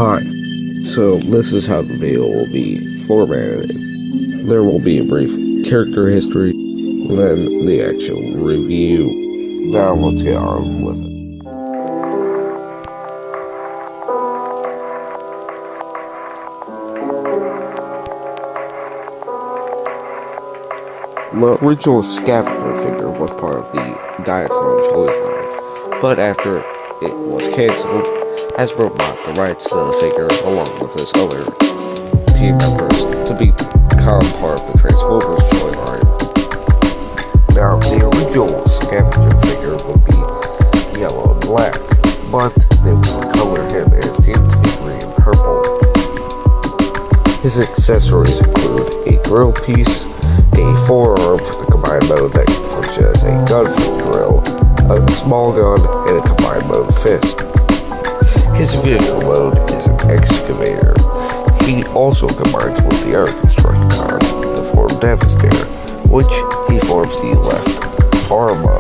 Hi, so this is how the video will be formatted. There will be a brief character history, then the actual review. Now let's get on with it. The original scavenger figure was part of the Diaclone Holy Line, but after it was cancelled, Hasbro bought the rights to the figure along with his other team members to become part of the Transformers toy line. Now, the original scavenger figure would be yellow and black, but they would color him and his team to be green and purple. His accessories include a drill piece, a forearm for the combined mode that can function as a gun for the drill, a small gun, and a combined mode fist. His vehicle mode is an excavator. He also combines with the other Constructicons to form Devastator, which he forms the left arm of.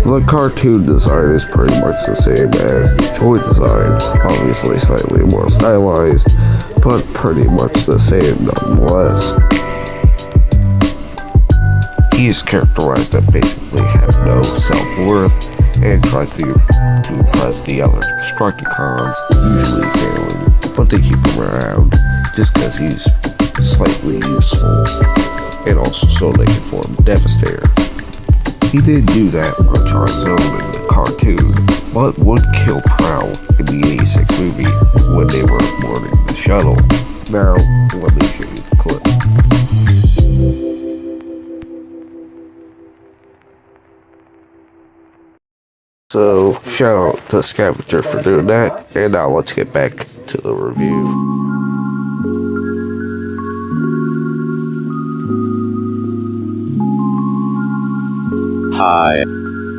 The cartoon design is pretty much the same as the toy design, obviously slightly more stylized, but pretty much the same nonetheless. He is characterized that basically has no self-worth and tries to impress the other Constructicons, usually failing, but they keep him around just because he's slightly useful, and also so they can form Devastator. He didn't do that much on his own in the cartoon, but would kill Prowl in the 86 movie when they were boarding the shuttle. Now, let me show you the clip. So, shout out to Scavenger for doing that, and now let's get back to the review. Hi,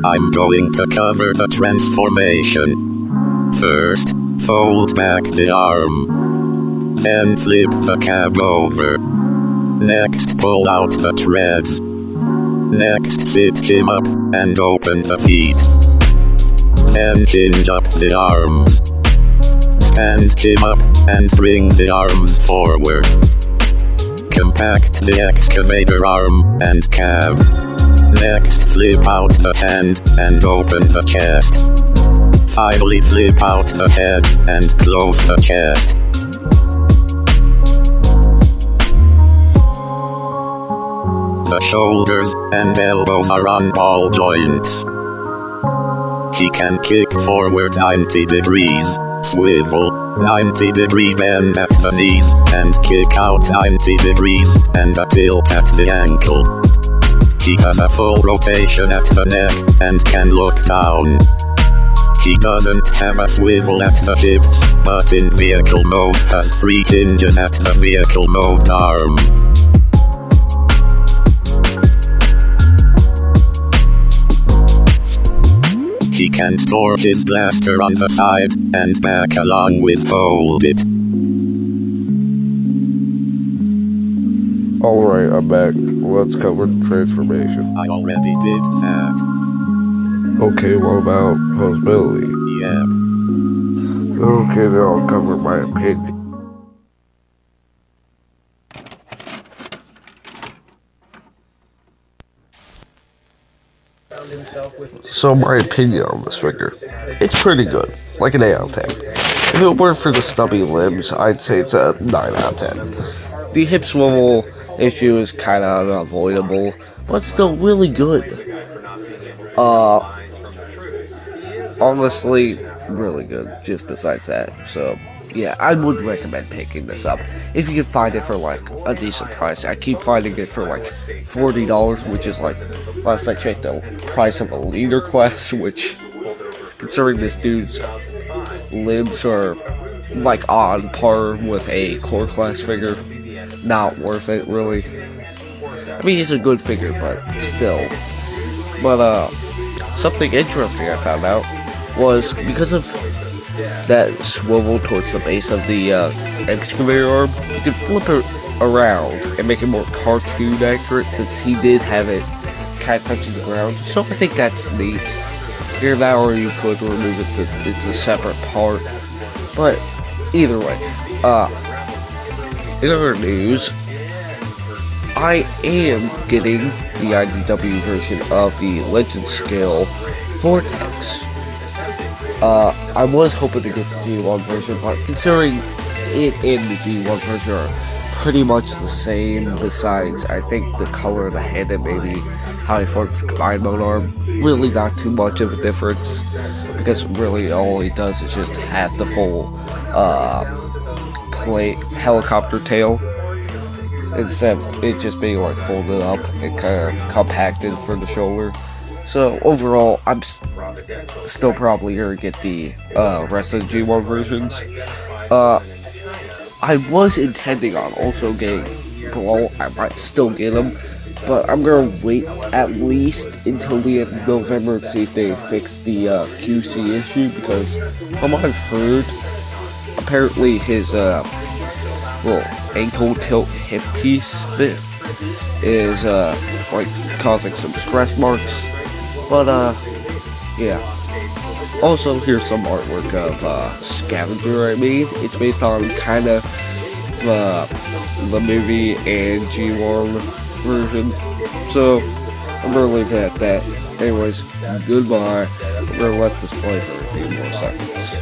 I'm going to cover the transformation. First, fold back the arm. Then flip the cab over. Next, pull out the treads. Next, sit him up and open the feet. Then hinge up the arms. Stand him up and bring the arms forward. Compact the excavator arm and cab. Next, flip out the hand and open the chest. Finally, flip out the head and close the chest. The shoulders and elbows are on ball joints. He can kick forward 90 degrees, swivel, 90-degree bend at the knees, and kick out 90 degrees, and a tilt at the ankle. He has a full rotation at the neck, and can look down. He doesn't have a swivel at the hips, but in vehicle mode has 3 hinges at the vehicle mode arm. He can store his blaster on the side, and back along with hold it. Alright, I'm back. Let's cover the transformation. I already did that. Okay, what about posability? Yeah. Okay, then I'll cover my opinion. So my opinion on this figure, it's pretty good, like an 8 out of 10. If it weren't for the stubby limbs, I'd say it's a 9 out of 10. The hip swivel issue is kind of unavoidable, but still really good. Honestly, really good, just besides that. So, yeah, I would recommend picking this up if you can find it for like a decent price. I keep finding it for like $40, which is like, last I checked, the price of a leader class, which, considering this dude's limbs are like on par with a core class figure, not worth it really. I mean, he's a good figure, but still. But something interesting I found out was because of that swivel towards the base of the excavator arm, you can flip it around and make it more cartoon accurate, since he did have it kind of touching the ground. So I think that's neat. Either that or you could remove it, it's a separate part. But either way, in other news, I am getting the IDW version of the Legend Scale Vortex. I was hoping to get the G1 version, but considering it and the G1 version are pretty much the same, besides I think the color of the head and maybe how it forms the combined mode are really not too much of a difference, because really all it does is just have the full helicopter tail instead of it just being like folded up and kind of compacted for the shoulder. So overall, I'm still probably gonna get the rest of the G1 versions. I was intending on also getting Brawl. I might still get them, but I'm gonna wait at least until the end of November to see if they fix the QC issue, because from what I've heard, apparently his little ankle tilt hip piece bit is like causing some stress marks. But yeah. Also, here's some artwork of Scavenger I made. It's based on kind of the movie and G1 version. So I'm gonna leave it at that. Anyways, goodbye. I'm gonna let this play for a few more seconds.